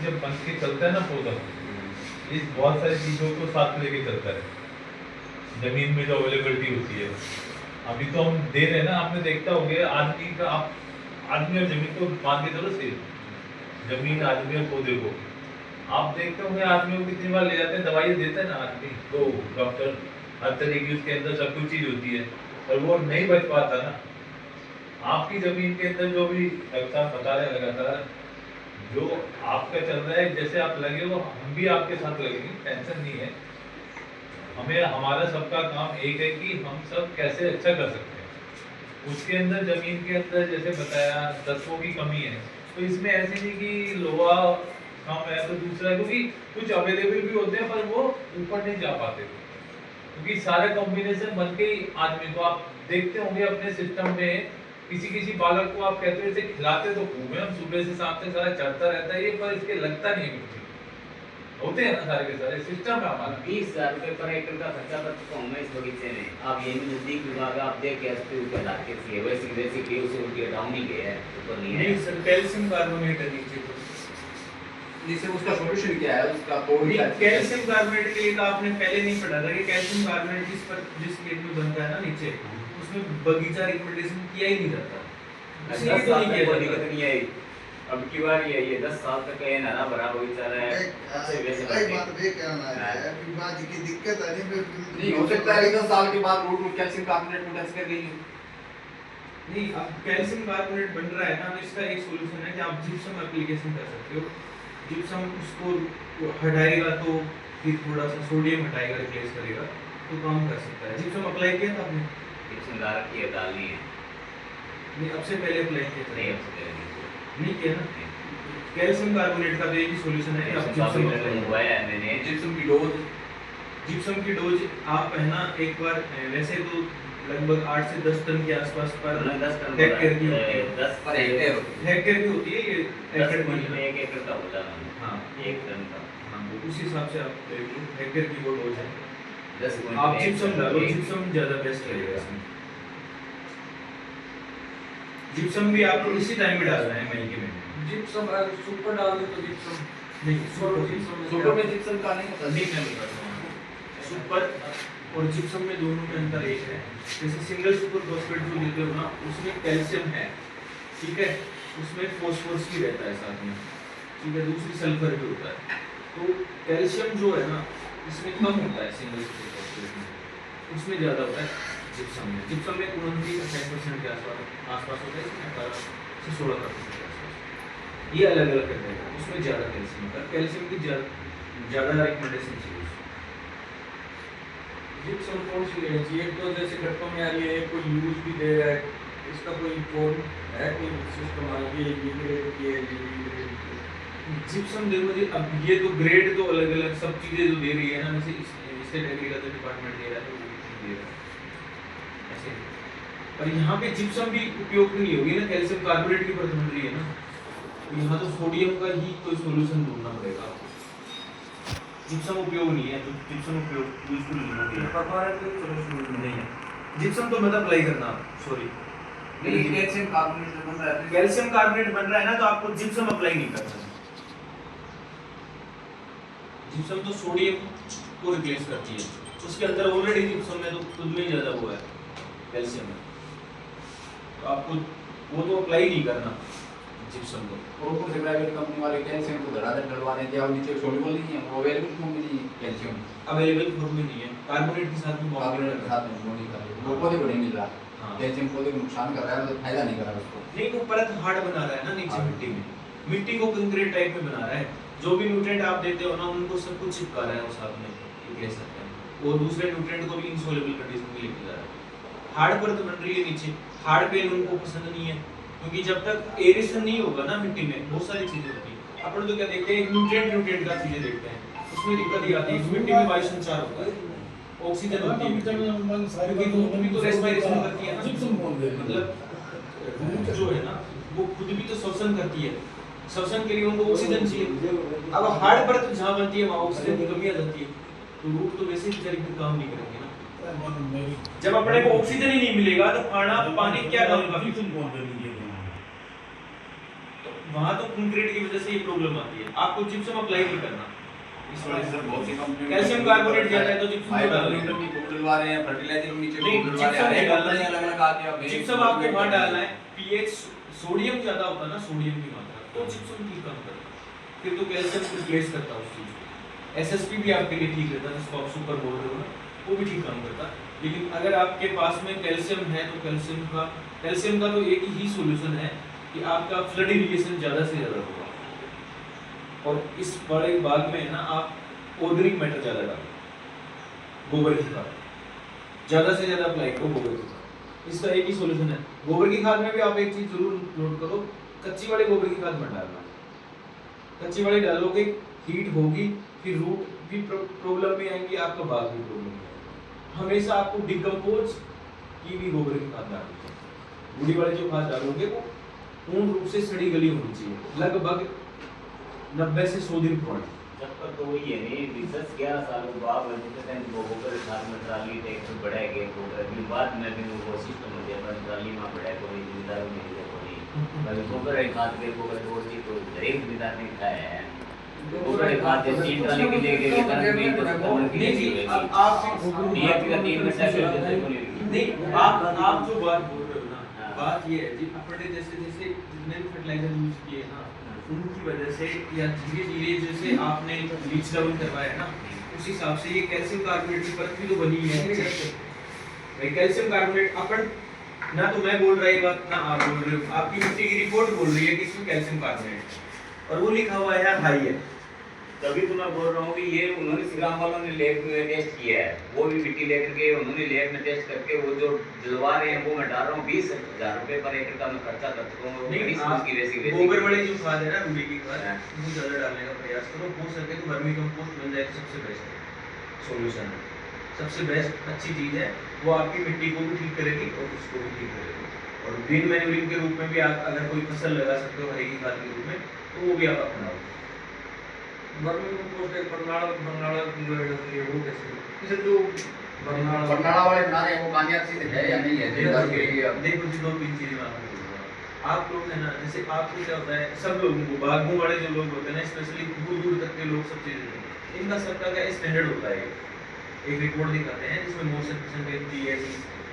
जब बन के चलता है ना पौधा, इस बहुत सारी चीज़ों को साथ लेके चलता है, जमीन में जो अवेलेबिलिटी होती है। अभी तो हम दे रहे हैं ना, आपने देखता होंगे आदमी का, आप आदमी और जमीन को मान के चलो सेम, जमीन आदमी और पौधे को आप देखते होंगे, आदमी को कितनी बार ले जाते हैं, दवाई देता है ना आदमी तो डॉक्टर, हर तरीके की उसके अंदर सब कुछ चीज होती है, और वो नहीं बच पाता ना। आपकी जमीन के अंदर जो भी डॉक्टर बता रहे हैं लगातार, जो आपका चल रहा है, जैसे आप लगे हो हम भी आपके साथ लगेंगे, टेंशन नहीं है हमें। हमारा सबका काम एक है कि हम सब कैसे अच्छा कर सकते हैं। उसके अंदर जमीन के अंदर जैसे बताया तत्वों की कमी है, तो इसमें ऐसे नहीं कि लोहा कम है तो दूसरा, क्योंकि कुछ अवेलेबल भी होते हैं पर वो ऊपर नहीं जा पाते, क्योंकि सारे कॉम्बिनेशन बन के ही आदमी को, आप देखते होंगे अपने सिस्टम में, किसी किसी बालक को आप कहते हो इसे खिलाते तो खूब है, हम सुबह से शाम तक सारा चढ़ता रहता है ये, पर इसके लगता नहीं है कुछ, होते हैं ना सारे के सारे सिस्टम है हमारा। 20,000 रुपये पर एकड़ का खर्चा कर चुका हूँ मैं इस बगीचे में। आप यही नजदीक विभाग आप देख के ऊपर लाके सी वैसी वैसी की उसे उनके डाउन ही गया है, ऊपर नहीं है। नहीं सर, कैल्शियम कार्बोनेट है नीचे तो। जिससे उसका सॉल्यूशन क्या है उसका तो कैल्शियम कार्बोनेट के लिए तो आपने पहले नहीं पढ़ा था कि कैल्शियम कार्बोनेट जिस खेत में बनता है ना नीचे, उसमें बगीचा रिकमेंडेशन किया ही नहीं जाता। इसलिए तो नहीं किया दिक्कत नहीं है। अब की बार ये 10 साल तक ये नाना बड़ा बगीचा रहा है। एक बात वे कहना है कि बात की दिक्कत है नहीं हो सकता है 10 साल के बाद रूट में कैल्शियम कार्बोनेट में टच कर गई। नहीं, अब कैल्शियम कार्बोनेट बन रहा है ना, तो इसका एक सॉल्यूशन है कि आप जिप्सम एप्लीकेशन कर सकते हो। जिप्सम उसको हटाएगा तो फिर थोड़ा सा सोडियम हटाएगा, रिप्लेस करेगा, तो काम कर सकता है। जिप्सम अप्लाई किया था आपने? जिप्सम डाल की है, डालनी है। नहीं, अब से पहले अप्लाई किया था? नहीं, अब से पहले नहीं किया ना। कैल्शियम कार्बोनेट का तो एक ही सॉल्यूशन है कि आप जिप्सम अप्लाई हुआ है मैंने। जिप्सम की डोज आप है ना एक बार, वैसे तो लगभग 8 से 10 टन के आसपास पर 10 टन हेक्टेयर की होती है। 10 पर हेक्टेयर हेक्टेयर की होती है ये, 10 एकड़ में 1 एकड़ का होता है। हाँ, 1 टन का। हाँ, उस हिसाब से आप देख लो, हेक्टेयर की वो डोज है। 10 आप जिप्सम डालो, जिप्सम ज्यादा बेस्ट रहेगा इसमें। जिप्सम भी आपको इसी टाइम में डालना है, मई के महीने। जिप्सम सुपर डाल दे तो जिप्सम नहीं, सुपर में जिप्सम का नहीं होता। नहीं, मैं बता रहा हूँ, सुपर और जिप्सम में दोनों में अंतर एक है। जैसे सिंगल सुपर फॉस्फेट जो देते हो ना, उसमें कैल्शियम है, ठीक है, उसमें फॉस्फोरस भी रहता है साथ में, ठीक है, दूसरी सल्फर भी होता है। तो कैल्शियम जो है ना, इसमें कम होता है सिंगल सुपर फॉस्फेट में, उसमें ज़्यादा होता है जिप्सम में। जिप्सम में 29% के आसपास होता है, इसमें 18 से 16% के आसपास। ये अलग अलग करते हैं, उसमें ज़्यादा कैल्शियम होता है, कैल्शियम की ज़्यादा रिकमेंडेशन चाहिए। जिप्सम कौन सी लेनी चाहिए? तो जैसे गट्टों में आ रही है, कोई यूज भी दे रहा है, इसका कोई फॉर्म है, कोई सिस्टम आ गया ये ग्रेड की है, ये ग्रेड की है। जिप्सम देखो जी, अब ये तो ग्रेड तो अलग अलग सब चीज़ें जो दे रही है ना, जैसे स्टेट एग्रीकल्चर डिपार्टमेंट दे रहा है, तो वो भी दे रहा है ऐसे। पर यहाँ पे जिप्सम भी उपयोग नहीं होगी ना, कैल्शियम कार्बोनेट की परत बन रही है ना, तो यहाँ तो सोडियम का ही कोई सोल्यूशन ढूंढना पड़ेगा आपको। जिप्सम उपयोग नहीं है, तो जिप्सम उपयोग यूजफुल नहीं है। जिप्सम तो मत अप्लाई करना, सॉरी, कैल्शियम कार्बोनेट जो बन रहा है, कैल्शियम कार्बोनेट बन रहा है ना, तो आपको जिप्सम अप्लाई नहीं करना। जिप्सम तो सोडियम को रिप्लेस करती है, उसके अंदर ऑलरेडी जिप्सम में तो खुद में ज़्यादा वो है कैल्शियम है, तो आपको वो तो अप्लाई नहीं करना जिप्सम को। और ऊपर से प्राइवेट कंपनी वाले कैल्शियम को धड़ाधड़ डलवाने के और नीचे सोल्यूबल नहीं है, वो अवेलेबल फॉर्म में नहीं है कैल्शियम, अवेलेबल फॉर्म में नहीं है, कार्बोनेट के साथ में कार्बोनेट के साथ में वो नहीं कर रहे, वो पौधे को नहीं मिल रहा। हाँ। कैल्शियम पौधे को नुकसान कर रहा है, मतलब फायदा नहीं कर रहा उसको। नहीं, वो परत हार्ड बना रहा है ना नीचे मिट्टी में, मिट्टी को कंक्रीट टाइप में बना रहा है। जो भी न्यूट्रिएंट आप देते हो ना, उनको सब कुछ चिपका रहा है उस साथ में, ये कह सकते हैं, वो दूसरे न्यूट्रिएंट को भी इनसॉल्युबल कंडीशन में लेके जा रहा है। हार्ड परत बन रही है नीचे, हार्ड पेन उनको पसंद नहीं है, क्योंकि जब तक एरेशन नहीं होगा ना मिट्टी में, बहुत सारी चीजें होती है। अपन तो क्या देखते हैं, न्यूट्रिएंट का चीजें देखते हैं, उसमें दिक्कत ये आती है, मिट्टी में वायु संचार होता है, ऑक्सीजन होती है, क्योंकि रूट भी तो रेस्पिरेशन करती है ना, मतलब रूट जो है ना, वो खुद भी तो श्वसन करती है, श्वसन के लिए उनको ऑक्सीजन चाहिए। अब हार्ड परत जहाँ बनती है वहाँ ऑक्सीजन की कमी आ जाती है, तो रूट तो वैसे ही बेचारे फिर काम नहीं करेंगे ना। जब अपने को ऑक्सीजन ही नहीं मिलेगा तो खाना पानी क्या काम का, वहाँ तो कंक्रीट की वजह से ये प्रॉब्लम आती है। आपको जिप्सम अप्लाई नहीं करना इस वजह से। बहुत सी कंपनी कैल्शियम कार्बोनेट ज्यादा है तो जिप्सम फाइबर डालना लीटर की बोतल वाले हैं, फर्टिलाइजर नीचे नहीं, बोतल वाले जिप्सम हैं, नहीं डालना है। अलग-अलग आते हैं। जिप्सम आपको वहाँ डालना है। पीएच सोडियम ज्यादा होता है ना, सोडियम की मात्रा, तो जिप्सम ठीक काम करता है। फिर तो कैल्शियम रिप्लेस करता है उस चीज को। एसएसपी भी आपके लिए ठीक रहता है, जिसको आप सुपर बोल रहे हो ना, वो भी ठीक काम करता है। लेकिन अगर आपके पास में कैल्शियम है तो कैल्शियम का तो एक ही सॉल्यूशन है कि आपका फ्लड इरिगेशन ज़्यादा से ज़्यादा होगा। और इस बड़े बाग में ना आप ऑर्गेनिक मैटर ज़्यादा डालो, गोबर की खाद ज़्यादा से ज़्यादा अप्लाई करो गोबर की खाद। इसका एक ही सॉल्यूशन है। गोबर की खाद में भी आप एक चीज़ जरूर नोट करो, कच्ची वाली गोबर की खाद मत डालना। कच्ची वाली डालोगे हीट होगी, फिर रूट भी प्रॉब्लम में आएंगी, आपका बाग भी प्रॉब्लम में आएगा। हमेशा आपको डिकम्पोज की भी गोबर की खाद डालनी चाहिए। बूढ़ी वाली जो खाद डालोगे वो पूर्ण रूप से सड़ी गली होनी चाहिए, लगभग 90 से 100 दिन पुरानी। जब तक तो वही है नहीं 10-11 साल के बाद में जितने टाइम वो गोबर खाद में ट्राली ट्रैक्टर बढ़ाए गए गोबर फिर बाद में भी वो सिस्टम हो गया पर ट्राली में बढ़ाए कोई जिम्मेदार नहीं है कोई मैं गोबर खाद के गोबर रोटी तो हरेक जिम्मेदार नहीं खाया है। गोबर खाद से 3 ट्राली के लिए गए कारण में तो कमर की नहीं जी, आप डीएपी का 3 घंटा कर देते को नहीं, आप जो बात बोल रहे हो ना, बात ये है जी, अपने जैसे जितने भी फर्टिलाइजर यूज किए ना उनकी वजह से या धीरे धीरे जैसे आपने लीच डाउन करवाया ना, उस हिसाब से ये कैल्शियम कार्बोनेट की परत भी तो बनी है। भाई कैल्शियम कार्बोनेट अपन ना तो मैं बोल रहा ये बात ना आप बोल रहे हो, आपकी मिट्टी की रिपोर्ट बोल रही है कि इसमें कैल्शियम कार्बोनेट और वो लिखा हुआ है यार हाई है। तभी तो मैं बोल रहा हूँ कि ये उन्होंने श्रीराम वालों ने लैब में टेस्ट किया है, वो भी मिट्टी लेकर के उन्होंने लैब में टेस्ट करके वो जो दिलवा रहे हैं वो मैं डाल रहा हूँ 20,000 रुपए पर एकड़ का मैं खर्चा कर चुका हूँ। नहीं, आप गोबर वाली जो खाद है ना, रूढ़ी की खाद वो ज़्यादा डालने का प्रयास करो। हो सके तो वर्मी कंपोस्ट मिल जाए तो सबसे बेस्ट सॉल्यूशन है, सबसे बेस्ट अच्छी चीज़ है। वो आपकी मिट्टी को भी ठीक करेगी और उसको भी ठीक करेगी। और ग्रीन मैन्यूरिंग के रूप में भी आप अगर कोई फसल लगा सकते हो हरी की खाद के रूप में तो वो भी आप अपनाओ। वर्मी कंपोस्ट एक बरनाला की जो है वो कैसे इसे तो बरनाला वाले बना रहे हैं वो कामयाब चीज है या नहीं है? देखो जी 2-3 चीजें मैं आपको बोल रहा हूँ। आप लोग है ना, जैसे आपको क्या होता है, सब लोगों को बागों वाले जो लोग होते हैं ना, स्पेशली दूर तक के लोग सब चीजें इनका सबका क्या स्टैंडर्ड होता है। एक रिपोर्ट दिखाते हैं जिसमें मोशन परसेंटेज पीएच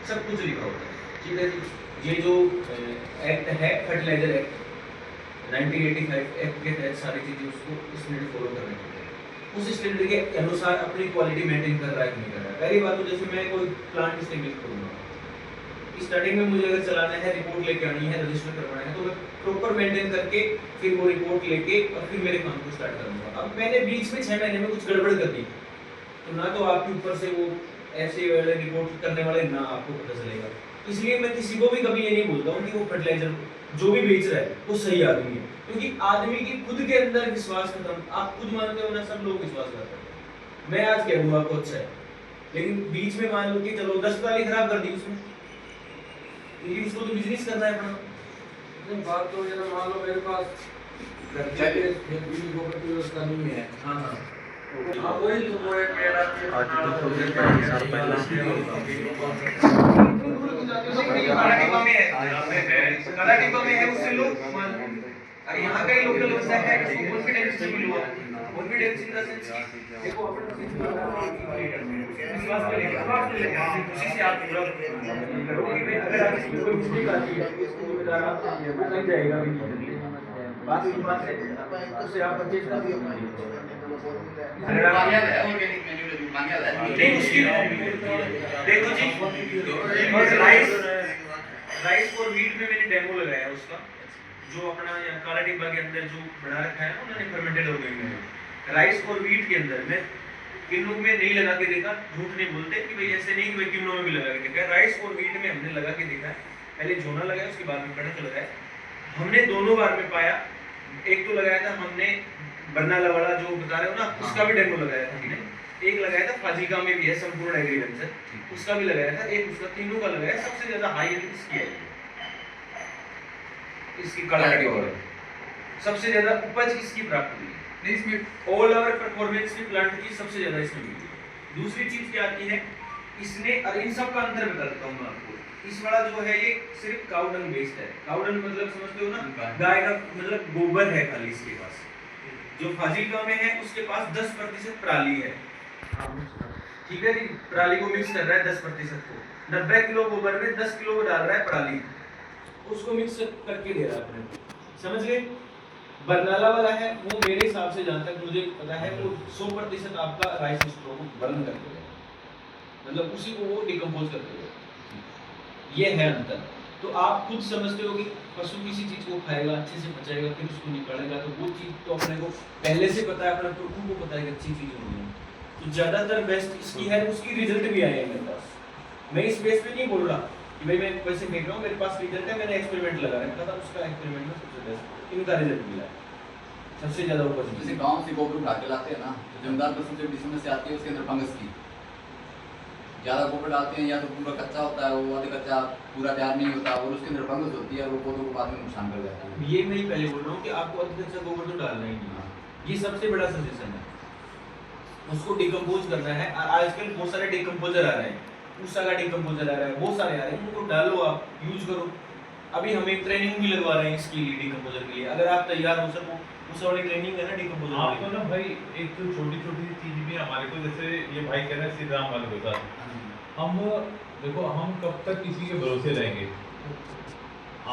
सब कुछ लिखा होता है। ठीक है जी, ये जो एक्ट है फर्टिलाइजर एक्ट 1985 एक्ट के तहत सारी चीजें उसको स्टैंडर्ड फॉलो करने चाहिए। उस स्टैंडर्ड के अनुसार अपनी क्वालिटी मेंटेन कर रहा है कि नहीं कर रहा है। पहली बात तो जैसे मैं कोई प्लांट स्टेब्लिश करूंगा, स्टार्टिंग में मुझे अगर चलाना है, रिपोर्ट लेके आनी है, रजिस्टर करवाना है, तो मैं प्रॉपर मेंटेन करके फिर वो रिपोर्ट लेके और फिर मेरे काम को स्टार्ट करूंगा। अब मैंने बीच में 6 महीने में कुछ गड़बड़ कर दी तो ना तो आपके ऊपर से वो ऐसे वाले रिपोर्ट करने वाले ना आपको पता चलेगा। इसलिए मैं किसी को भी कभी ये नहीं बोलता हूँ कि वो फर्टिलाइजर जो भी बेच रहा है वो सही आदमी है, क्योंकि आदमी की खुद के अंदर विश्वास खत्म। आप खुद मानते हो ना, सब लोग विश्वास करते हैं। मैं आज कहूँगा आपको अच्छा है, लेकिन बीच में मान लो कि चलो 10 ट्राली खराब कर दी उसने, क्योंकि उसको तो बिजनेस करना है अपना। बात तो ये ना, मान लो मेरे पास घर के बिजली गोबर की व्यवस्था नहीं है। हाँ हाँ, हाँ वही तो वो एक मेरा कर्नाटक में है उससे लोग अरे यहाँ का ही लोकल व्यवसाय है, कॉन्फिडेंस नहीं हुआ। कॉन्फिडेंस इन द सेंस देखो अपन विश्वास करेंगे उसी से आप पूरा करोगे। अगर आप इसमें कोई मिस्टेक आती है तो इसको जिम्मेदार आप वो लग जाएगा भी नहीं। बात इस बात है उससे आप परचेज कर दिए अगर कामयाब है ऑर्गेनिक मैन्यूर कामयाब है नहीं उसकी देखो जी राइस और वीट में मैंने डेमो लगाया उसका, जो अपना काला डिब्बा के अंदर जो बना रखा है उन्होंने फर्मेंटेड हो गई है। राइस और वीट के अंदर मैं किन्नू में नहीं लगा के देखा, झूठ नहीं बोलते कि भाई ऐसे नहीं कि भाई किन्नू में भी लगा के देखा। राइस और वीट में हमने लगा के देखा, पहले जोना लगाया उसके बाद में कणक लगाया। हमने दोनों बार में पाया, एक तो लगाया था हमने बरनाला वाला जो बता रहे हो ना, उसका भी डेमो लगाया था हमने। एक लगाया था फाजिका में भी है संपूर्ण एग्रीकल्चर, उसका भी लगाया था। एक उसका तीनों का लगाया। सबसे ज्यादा हाई इसकी है, इसकी क्वालिटी और सबसे ज्यादा उपज इसकी प्राप्त हुई है। इसमें ऑल ओवर परफॉर्मेंस की प्लांट की सबसे ज्यादा इसमें मिली है। दूसरी चीज क्या आती है इसने, अरे इन सब का अंतर बता देता हूँ मैं आपको। इस वाला जो है ये सिर्फ काउ डंग बेस्ड है। काउ डंग मतलब समझते हो ना, गाय का मतलब गोबर है खाली इसके पास। जो फाजिलका में है उसके पास 10% पराली है, ठीक है जी, पराली को मिक्स कर रहा है 10% को, 90 किलो गोबर में 10 किलो को डाल रहा है पराली, उसको मिक्स करके दे रहा है अपने, समझ गए। बरनाला वाला है वो मेरे हिसाब से जहाँ तक मुझे पता है वो 100% आपका राइस स्ट्रो को बर्न कर देगा, मतलब उसी को वो डिकम्पोज कर देगा, ये है अंतर। तो आप खुद समझते हो कि पशु किसी चीज को खाएगा, अच्छे से पचाएगा, फिर उसको निकालेगा, तो वो चीज तो अपने को पहले से पता है, अपने पुरखों को पता है कि अच्छी चीज होनी है। तो ज्यादातर बेस्ट इसकी है, उसकी रिजल्ट भी आए हैं मेरे पास। मैं इस बेस पे नहीं बोल रहा कि भाई मैं पैसे फेंक रहा हूँ, मेरे पास रिजल्ट है, मैंने एक्सपेरिमेंट लगा रखा था, उसका एक्सपेरिमेंट में सबसे बेस्ट इनका रिजल्ट मिला है, सबसे ज्यादा ऊपर। जैसे गांव से गोबर उठा के लाते हैं ना, तो जमींदार को सबसे बड़ी समस्या आती है उसके अंदर फंगस की। ज़्यादा गोबर डालते हैं या तो पूरा कच्चा होता है, वो आधे कच्चा पूरा तैयार नहीं होता, और उसके अंदर फंगस होती है और वो पौधों को बाद में नुकसान कर जाता है। ये मैं ही पहले बोल रहा हूँ कि आपको अधिक अच्छा गोबर तो डालना ही नहीं है, ये सबसे बड़ा सजेशन है। उसको डिकम्पोज करना है, आजकल बहुत सारे डिकम्पोजर आ रहे हैं, ऊषा का डिकम्पोजर आ रहा है, बहुत सारे आ रहे हैं, उनको डालो, आप यूज करो। अभी हम एक ट्रेनिंग भी लगवा रहे हैं इसके लिए, डिकम्पोजर के लिए, अगर आप तैयार हो सको, उस वाली ट्रेनिंग है ना डिकम्पोजर। आपको ना भाई एक तो छोटी छोटी चीज भी हमारे को, जैसे ये भाई कह रहे हैं श्री राम वाले के साथ, हम देखो हम कब तक किसी के भरोसे रहेंगे।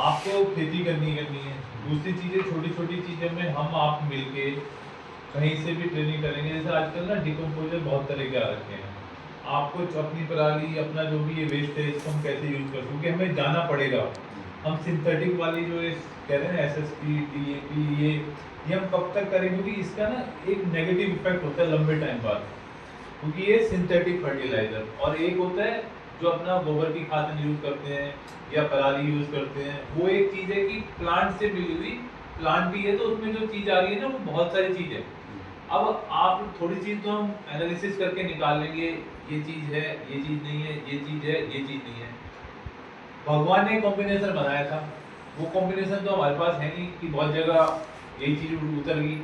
आपको खेती करनी है, दूसरी चीजें छोटी छोटी चीजें में हम आप मिलके कहीं से भी ट्रेनिंग करेंगे। जैसे आजकल ना डिकम्पोजर बहुत तरह के आ रखे हैं, आपको अपनी पराली अपना जो भी ये वेस्ट है इसको हम कैसे यूज कर, क्योंकि हमें जाना पड़ेगा। हम सिंथेटिक वाली जो ये कह रहे हैं SSP DAP ये हम कब तक करेंगे, क्योंकि इसका ना एक नेगेटिव इफेक्ट होता है लंबे टाइम बाद, क्योंकि ये सिंथेटिक फर्टिलाइजर, और एक होता है जो अपना गोबर की खाद यूज करते हैं या पराली यूज करते हैं, वो एक चीज़ है कि प्लांट से मिली हुई, प्लांट भी है तो उसमें जो चीज़ आ रही है ना वो बहुत सारी चीज़ है। अब आप थोड़ी चीज़ तो हम एनालिसिस करके निकाल लेंगे, ये चीज़ है, ये चीज़ नहीं है, ये चीज़ है, ये चीज़ नहीं है। भगवान ने कॉम्बिनेशन बनाया था, वो कॉम्बिनेशन तो हमारे पास है नहीं कि बहुत जगह यही चीज़ उतर गई।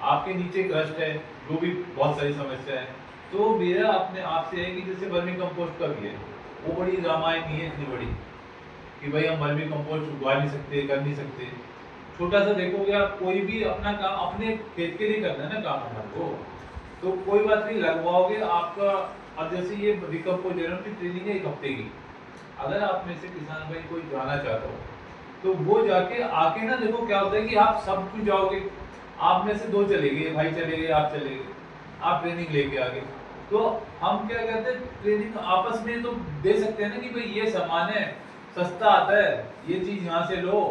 आपके नीचे क्रस्ट है, जो भी बहुत सारी समस्या है। तो मेरा अपने आप से है कि जैसे वर्मी कंपोस्ट का भी है, वो बड़ी रामायण नहीं है इतनी बड़ी कि भाई हम वर्मी कंपोस्ट उगा नहीं सकते, कर नहीं सकते। छोटा सा देखोगे आप, कोई भी अपना काम अपने खेत के लिए करना है ना काम हमारे को, तो कोई बात नहीं, लगवाओगे आपका। अब जैसे ये डिकम्पोजर की ट्रेनिंग है 1 हफ्ते की, अगर आप में से किसान भाई कोई जाना चाहता हो तो वो जाके आके ना देखो क्या होता है कि आप सब कुछ जाओगे, आप में से 2 चले गए, भाई चले गए, आप चले गए, आप ट्रेनिंग लेके आ गए। तो हम क्या कहते हैं, ट्रेनिंग आपस में तो दे सकते हैं ना कि भाई ये सामान है, सस्ता आता है, ये चीज़ यहाँ से लो।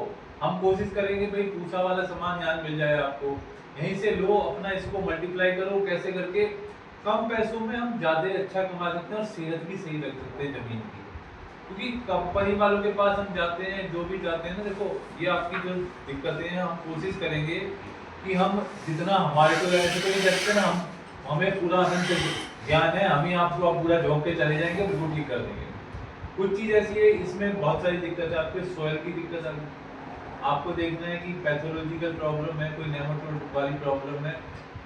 हम कोशिश करेंगे भाई पूसा वाला सामान यहाँ मिल जाए आपको, यहीं से लो, अपना इसको मल्टीप्लाई करो, कैसे करके कम पैसों में हम ज़्यादा अच्छा कमा सकते हैं और सेहत भी सही रख सकते हैं ज़मीन की। क्योंकि कंपनी वालों के पास हम जाते हैं, जो भी जाते हैं ना, देखो ये आपकी जो दिक्कतें हैं, हम कोशिश करेंगे कि हम जितना हमारे को ऐसे तो नहीं सकते ना, हमें पूरा अनंत ज्ञान है, हमें आपको आप पूरा झोंक के चले जाएंगे, बिल्कुल ठीक कर देंगे। कुछ चीज़ ऐसी है, इसमें बहुत सारी दिक्कत है, आपके सॉइल की दिक्कत है, आपको देखना है कि पैथोलॉजिकल प्रॉब्लम है, कोई नेमाटोड वाली प्रॉब्लम है,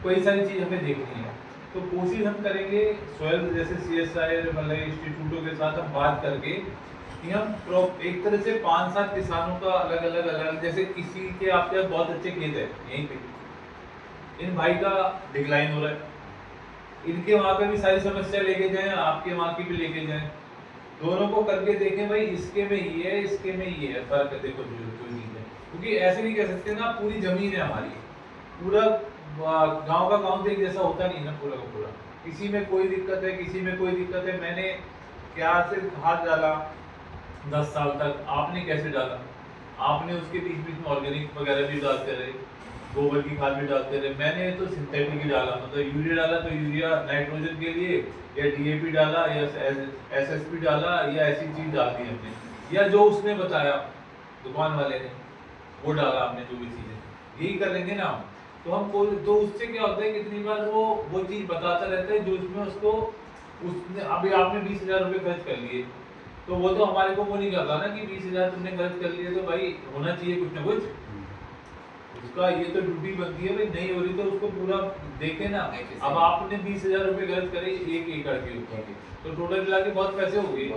कोई सारी चीज़ हमें देखनी है। तो कोशिश हम करेंगे सॉइल जैसे CSI मतलब इंस्टीट्यूटों के साथ हम बात करके कि हम एक तरह से 5-7 किसानों का अलग, जैसे किसी के आपके बहुत अच्छे खेत है यहीं पे, इन भाई का डिक्लाइन हो रहा है, इनके वहाँ पे भी सारी समस्या लेके जाएं, आपके वहाँ की भी लेके जाएं, दोनों को करके देखें भाई इसके में ये है, इसके में ये है, फर्क देखो जो चीज़ है। क्योंकि ऐसे नहीं कह सकते ना, पूरी जमीन है हमारी, पूरा गांव का गांव तो एक जैसा होता नहीं ना पूरा का पूरा, किसी में कोई दिक्कत है, किसी में कोई दिक्कत है। मैंने क्या से खाद डाला 10 साल तक, आपने कैसे डाला, आपने उसके बीच बीच में ऑर्गेनिक वगैरह भी डालते रहे, गोबर की खाद भी डालते रहे, मैंने तो सिंथेटिक ही डाला, मतलब यूरिया डाला तो यूरिया नाइट्रोजन के लिए, या DAP डाला, या SSP डाला, या ऐसी चीज डाल दी हमने, या जो उसने बताया दुकान वाले ने वो डाला हमने, जो भी चीजें यही करेंगे ना हम। तो हम तो उससे क्या होता है, कितनी बार वो चीज बताता रहता है जो उसमें उसको उसने अभी आपने 20,000 रुपये खर्च कर लिए, तो वो तो हमारे को वो नहीं करता ना कि 20,000 तुमने खर्च कर लिए तो भाई होना चाहिए कुछ ना कुछ, उसका ये तो ड्यूटी बनती है भाई, नहीं हो रही तो उसको पूरा देखे ना। अब आपने 20,000 रुपये खर्च करे 1 एकड़ के ऊपर, तो टोटल मिला के बहुत पैसे हो गए।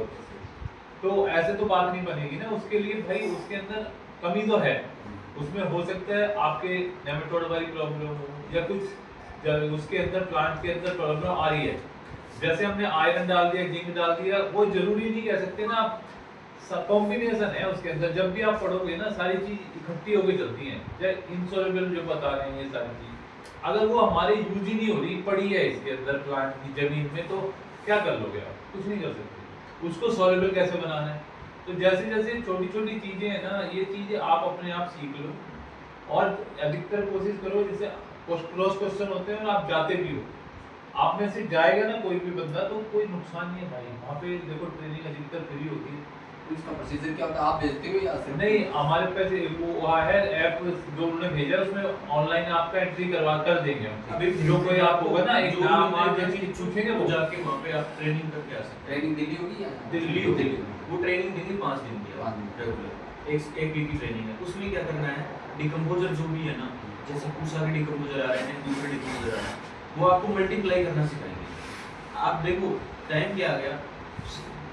तो ऐसे तो बात नहीं बनेगी ना, उसके लिए भाई उसके अंदर कमी तो है, उसमें हो सकता है आपके नेमेटोड वाली प्रॉब्लम हो या कुछ उसके अंदर प्लांट के अंदर प्रॉब्लम आ रही है। जैसे हमने आयरन डाल दिया, जिंक डाल दिया, वो जरूरी नहीं कह सकते ना आप, कॉम्बिनेशन है उसके अंदर। जब भी आप पढ़ोगे ना सारी चीज इकट्ठी होकर चलती हैं, चाहे इनसॉल्युबल जो बता रहे हैं ये सारी चीज, अगर वो हमारे यूज ही नहीं हो रही, पड़ी है इसके अंदर प्लांट की जमीन में, तो क्या कर लोगे आप? कुछ नहीं कर सकते। उसको सॉल्युबल कैसे बनाना है? तो जैसे जैसे छोटी छोटी चीजें हैं ना, ये चीजें आप अपने आप सीख लो और अधिकतर कोशिश करो, जैसे क्रॉस क्वेश्चन होते हैं और आप जाते भी हो, आप में से जाएगा ना कोई भी बंदा तो कोई नुकसान नहीं है भाई। वहाँ पे देखो ट्रेनिंग अधिकतर फ्री होती है। तो इसका प्रोसीजर क्या होता है, आप भेजते हो या सिर्फ? नहीं, हमारे पैसे वो वहाँ है ऐप जो उन्होंने भेजा है, उसमें ऑनलाइन आपका एंट्री करवा कर देंगे हम। अभी जो कोई आप होगा ना, एक जो नाम आप आप जैसे पूछेंगे वो जाके वहाँ पे आप ट्रेनिंग करके आ सकते ट्रेनिंग दिल्ली होगी या दिल्ली होगी। वो ट्रेनिंग देंगे 5 दिन की, 5 दिन। रेगुलर एक वीक की ट्रेनिंग है। उसमें क्या करना है, डिकम्पोजर जो भी है ना, जैसे पूसा के डिकम्पोजर आ रहे हैं, दूसरे डिकम्पोजर आ रहे हैं, वो आपको मल्टीप्लाई करना सिखाएंगे। आप देखो टाइम क्या आ गया,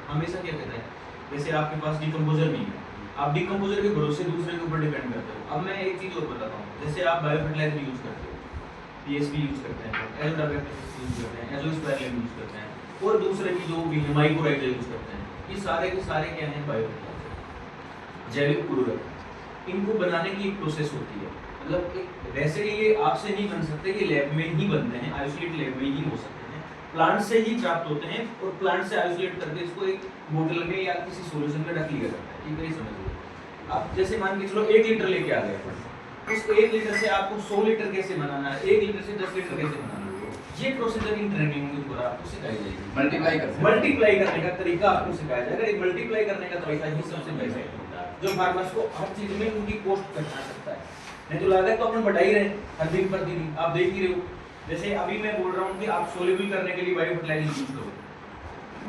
हमेशा क्या कहता है, जैसे आपके पास डिकम्पोजर नहीं है, आप डिकम्पोजर के भरोसे दूसरे के ऊपर डिपेंड करते हो। अब मैं एक चीज़ और बताता हूँ, जैसे आप बायो फर्टिलाइजर यूज़ करते हो, पीएसपी यूज़ करते हैं, एजोडाइलेक्ट्रिक यूज़ करते हैं, एजोस्पाइरिलन यूज़ करते हैं, और दूसरे की जो भी माइक्रोराइजा यूज़ करते हैं, ये सारे के सारे क्या हैं, बायो फर्टिलाइजर, जैविक उर्वरक। इनको बनाने की एक प्रोसेस होती है, मतलब एक वैसे ये आपसे नहीं बन सकते, कि लैब में ही बनते हैं, आइसोलेट लैब में ही हो सकते हैं, प्लांट से ही प्राप्त होते हैं, और प्लांट से आइसोलेट करके इसको एक बोतल में या किसी सॉल्यूशन में रख लिया जाता है। ठीक है, समझ लो। आप जैसे मान के चलो 1 लीटर लेके आ गए, उसको 1 लीटर से आपको 100 लीटर कैसे बनाना है, 1 लीटर से 10 लीटर कैसे बनाना है, ये प्रोसीजर इन ट्रेनिंग के द्वारा आपको सिखाई जाएगी। मल्टीप्लाई करने का तरीका आपको सिखाया जाएगा। एक मल्टीप्लाई करने का तरीका ही सबसे बेस्ट है, जो फार्मर्स को हर चीज में उनकी कॉस्ट बचा सकता है। नहीं तो लागत तो अपन बढ़ा ही रहे हर दिन पर दिन, आप देख ही रहे हो। जैसे अभी मैं बोल रहा हूँ कि आप सोल्यूबल करने के लिए बायो फर्टिलाइजर यूज करो,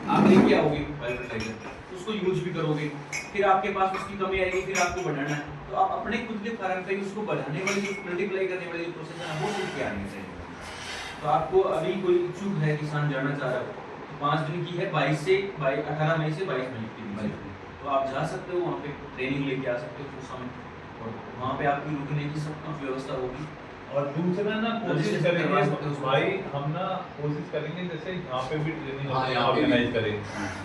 आप लेके आओगे बायो फर्टिलाइजर, उसको यूज भी करोगे, फिर आपके पास उसकी कमी आएगी, फिर आपको बढ़ाना है, तो आप अपने खुद के फार्म पे उसको बढ़ाने वाली जो मल्टीप्लाई करने वाली जो प्रोसेस है वो सीख के आने चाहिए। तो आपको अभी कोई इच्छुक है, किसान जाना चाह रहा है, तो 5 दिन की है, 18 मई से 22 मई की, तो आप जा सकते हो, वहाँ पे ट्रेनिंग लेके आ सकते हो पूसा में, और वहाँ पे आपकी रुकने की सब कुछ व्यवस्था होगी। और दूसरा ना कोशिश करेंगे भाई, हम ना कोशिश करेंगे जैसे यहाँ पे भी ट्रेनिंग हाँ, यहाँ पे ऑर्गेनाइज करें,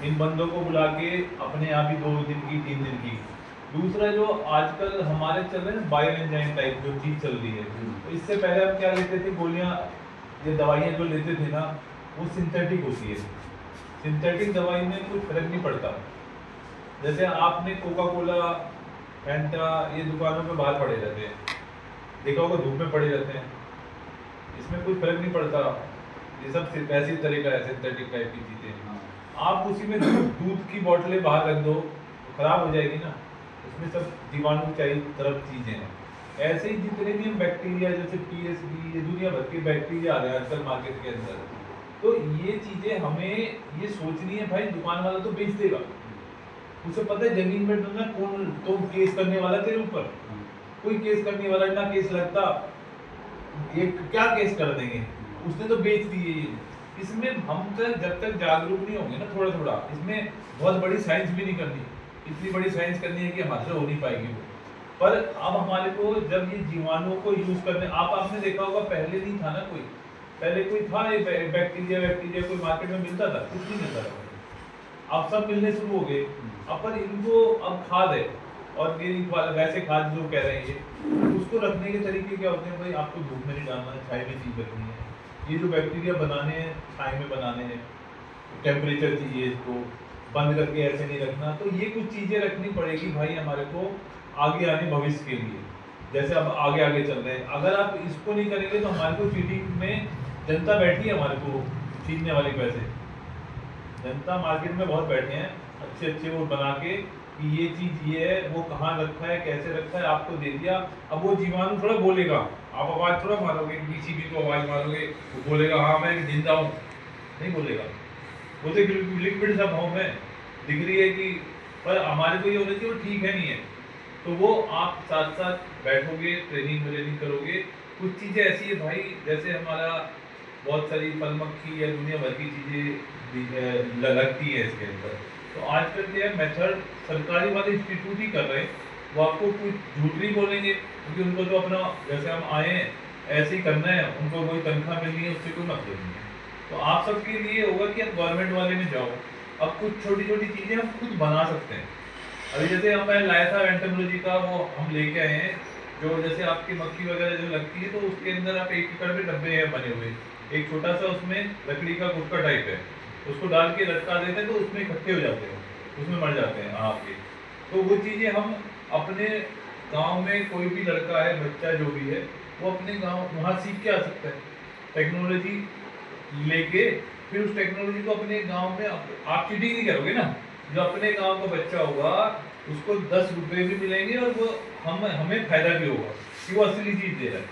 इन बंदों को बुला के अपने यहाँ भी 2 दिन की 3 दिन की। दूसरा जो आजकल हमारे चल रहे हैं बायो एंजाइम टाइप जो चीज चल रही है, तो इससे पहले हम क्या लेते थे, गोलियाँ, ये दवाइयाँ जो लेते थे ना, वो सिंथेटिक होती है। सिंथेटिक दवाई में कुछ फर्क नहीं पड़ता। जैसे आपने कोका कोला, फैंटा, ये दुकानों में बाहर पड़े रहते हैं, देखा होगा धूप में पड़े रहते हैं, इसमें कोई फर्क नहीं पड़ता, ये सब वैसी तरह का है, सिंथेटिक टाइप की चीज़ें। आप उसी में दूध की बोतलें बाहर रख दो, तो खराब हो जाएगी ना, उसमें सब जीवाणु चाहिए तरफ चीज़ें हैं। ऐसे ही जितने भी हम बैक्टीरिया, जैसे पीएसबी, ये दुनिया भर के बैक्टीरिया आ रहे हैं आजकल मार्केट के अंदर, तो ये चीज़ें हमें ये सोचनी है भाई, दुकान वाला तो बेच देगा, उसे पता है जमीन में डूबना, कौन तो केस करने वाला तेरे ऊपर, कोई केस करने वाला ना, केस लगता, ये क्या केस कर देंगे, उसने तो बेच दिए। इसमें हम जब तक जागरूक नहीं होंगे ना, थोड़ा थोड़ा, इसमें बहुत बड़ी साइंस भी नहीं करनी, इतनी बड़ी साइंस करनी है कि हमारे से हो नहीं पाएगी वो। पर अब हमारे को जब ये जीवाणुओं को यूज करने, आपने देखा होगा पहले नहीं था ना कोई, पहले कोई था ये बैक्टीरिया कोई मार्केट में मिलता था, कुछ नहीं मिलता था, अब सब मिलने शुरू हो गए। अब पर इनको अब खाद है, और ये वैसे खाद जो कह रहे हैं ये, उसको रखने के तरीके क्या होते हैं भाई, आपको धूप में नहीं डालना है, छाई में चीज रखनी है, ये जो बैक्टीरिया बनाने हैं छाई में बनाने हैं, टेम्परेचर चाहिए इसको, बंद करके ऐसे नहीं रखना। तो ये कुछ चीजें रखनी पड़ेगी भाई हमारे को आगे आने भविष्य के लिए, जैसे अब आगे आगे चल रहे हैं। अगर आप इसको नहीं करेंगे तो हमारे को चीटिंग में जनता बैठी है, हमारे को छीनने वाले पैसे, जनता मार्केट में बहुत बैठे हैं, अच्छे अच्छे वो बना के कि ये चीज ये है, वो कहाँ रखा है, कैसे रखा है, आपको दे दिया। अब वो जीवाणु थोड़ा बोलेगा, आप आवाज थोड़ा मारोगे, किसी भी को आवाज मारोगे वो बोलेगा हाँ मैं जिंदा हूँ, नहीं बोलेगा, वो तो लिक्विड सब हूँ मैं, दिख रही है कि, पर हमारे को ये होना चाहिए वो ठीक है नहीं है। तो वो आप साथ साथ बैठोगे, ट्रेनिंग करोगे। कुछ चीज़ें ऐसी है भाई, जैसे हमारा बहुत सारी फल मक्खी या दुनिया भर की चीज़ें लगती है इसके अंदर, तो आजकल क्या है, मेथड सरकारी वाले इंस्टीट्यूट ही कर रहे हैं, वो आपको कुछ झूठ नहीं बोलेंगे, क्योंकि उनको तो अपना जैसे हम आए हैं ऐसे ही करना है, उनको कोई तनख्वाह मिलनी है उससे कोई मतलब नहीं है। तो आप सबके लिए होगा कि आप गवर्नमेंट वाले में जाओ, अब कुछ छोटी छोटी चीज़ें हम खुद बना सकते हैं। अभी जैसे हम मैं लाया था एंटोमोलॉजी का, वो हम लेके आए हैं, जो जैसे आपकी मक्खी वगैरह जो लगती है तो उसके अंदर आप 1 एकड़ में डब्बे हैं बने हुए, एक छोटा सा उसमें लकड़ी का गुटका टाइप है, उसको डाल के लटका देते हैं तो उसमें इकट्ठे हो जाते हैं, उसमें मर जाते हैं आपके। तो वो चीज़ें हम अपने गांव में, कोई भी लड़का है, बच्चा जो भी है, वो अपने गांव वहाँ सीख के आ सकता है टेक्नोलॉजी लेके। फिर उस टेक्नोलॉजी को अपने गांव में आप चीटिंग नहीं करोगे ना, जो अपने गांव का बच्चा होगा उसको 10 रुपए भी मिलेंगे और वो हमें फायदा भी होगा कि वो असली चीज़ दे रहा है।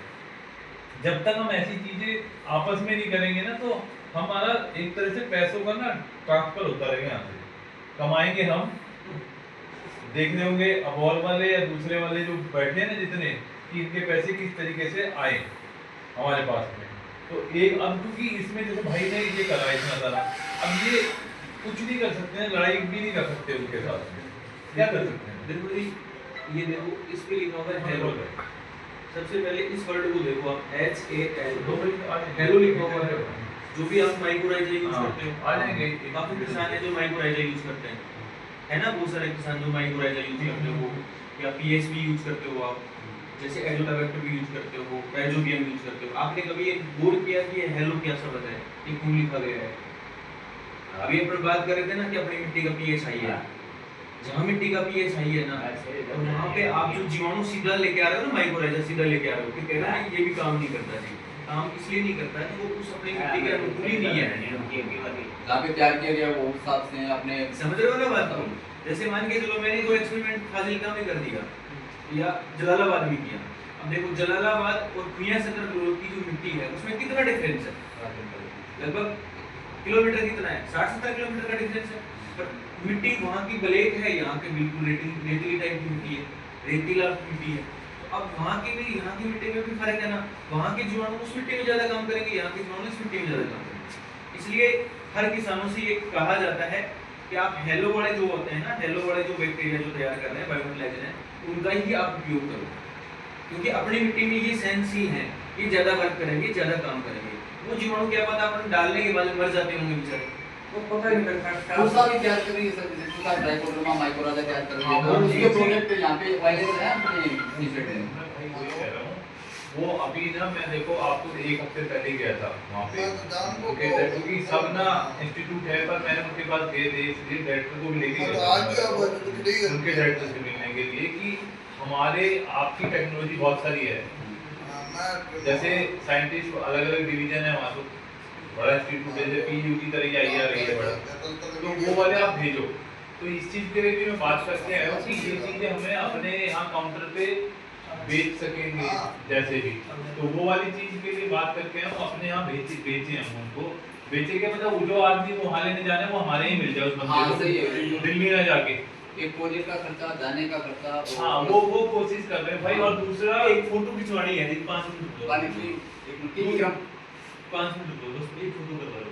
जब तक हम ऐसी चीज़ें आपस में नहीं करेंगे ना, तो हमारा एक तरह से पैसों का ना ट्रांसफर होता रहेगा, यहाँ से कमाएंगे हम। देख रहे होंगे अबोल वाले या दूसरे वाले जो बैठे हैं ना जितने, कि इनके पैसे किस तरीके से आए हमारे पास में। तो एक अब क्योंकि इसमें जैसे भाई ने ये करा इतना सारा, अब ये कुछ नहीं कर सकते हैं, लड़ाई भी नहीं कर सकते उनके साथ में, क्या कर सकते हैं? देखो ये देखो इस पे लिखा हुआ है हेलो। सबसे पहले इस वर्ड को देखो आप, HAL हेलो लिखा हुआ है। जो भी आप माइक्रोराइजर यूज करते हो, आ जाएंगे। काफी किसान है जो माइक्रोराइजर यूज करते हैं, है ना, बहुत सारे किसान जो माइक्रोराइजर यूज करते हो, या PSB यूज करते हो आप, जैसे एजोटावेक्टर भी यूज करते हो, राइजोबियम यूज करते हो। आपने कभी एक गौर किया कि ये हेलो क्या शब्द है, ये क्यों लिखा गया है? अभी अपन बात कर रहे थे ना कि अपनी मिट्टी का pH हाई है, जहाँ मिट्टी का pH हाई है ना, तो वहाँ पे आप जो जीवाणु सीधा लेके आ रहे हो ना, माइक्रोराइजर सीधा लेके आ रहे हो, कि कह रहे हैं ये भी काम नहीं करता जी, काम इसलिए नहीं करता है कि वो उस अपनी मिट्टी के अनुकूल ही नहीं है, जहाँ पे तैयार किया गया वो उस हिसाब से अपने समझ रहे हो ना बात को? जैसे मान के चलो मैंने कोई एक्सपेरिमेंट फाजिलका में कर दिया या जलालाबाद में किया, अब देखो जलालाबाद और भुइयां सदर की जो मिट्टी है उसमें कितना डिफरेंस है, लगभग किलोमीटर कितना है, 60-70 किलोमीटर का डिफरेंस है। पर मिट्टी वहाँ की ब्लैक है, यहाँ के बिल्कुल रेतीली टाइप की मिट्टी है, रेतीला मिट्टी है। तो अब वहाँ की भी यहाँ की मिट्टी में भी फर्क है ना, वहाँ के जीवाणु उस मिट्टी में ज्यादा काम करेंगे, यहाँ के जीवाणु इस मिट्टी में ज्यादा काम करेंगे। इसलिए हर किसानों से ये कहा जाता है कि आप हेलो वाले जो होते हैं ना, हेलो वाले जो बैक्टीरिया जो तैयार कर रहे हैं, बायोफर्टिलाइजर है, उनका ही आप उपयोग करो, क्योंकि अपनी मिट्टी में ये सेंसी है, ये ज्यादा वर्क करेंगे, ज्यादा काम करेंगे। वो जीवाणु क्या पता अपन डालने के बाद मर जाते होंगे बेचारे, वो पता ही नहीं लगता। दूसरा भी तैयार कर रही है सर, जैसे का ट्राइकोडर्मा माइकोराइजा तैयार कर रही है, हाँ, तो उसके वो प्रोडक्ट यहाँ पे अवेलेबल है अपने यूनिवर्सिटी में। मैं भाई वही कह रहा हूँ, वो अभी ना मैं देखो आपको 1 हफ्ते पहले ही गया था वहाँ पे, क्योंकि सब ना इंस्टीट्यूट है, पर मैंने उनके पास गए थे इसलिए डायरेक्टर को भी लेके गया था उनके डायरेक्टर से मिलने के लिए, कि हमारे आपकी टेक्नोलॉजी बहुत सारी है, जैसे साइंटिस्ट अलग अलग डिवीजन है वहाँ, तो बड़ा इंस्टीट्यूट है जैसे PU की तरह आई आ रही है बड़ा, तो वो वाले आप भेजो। तो इस चीज़ के लिए भी मैं बात करके आया हूँ कि ये चीज़ें हमें अपने यहाँ काउंटर पे बेच सकेंगे जैसे भी, तो वो वाली चीज़ के लिए बात करके हम अपने यहाँ बेचे हम उनको, बेचेंगे मतलब वो जो आदमी को वहाँ लेने जाना है वो हमारे ही मिल जाए उस हाँ, बंदे सही है। को, दिल्ली ना जाके। एक प्रोजेक्ट का खर्चा, जाने का खर्चा, हाँ वो कोशिश कर रहे हैं भाई। और दूसरा एक फोटो खिंचवानी है, 5 मिनट, 5 मिनट 5 मिनट, बस एक फोटो करवा लो।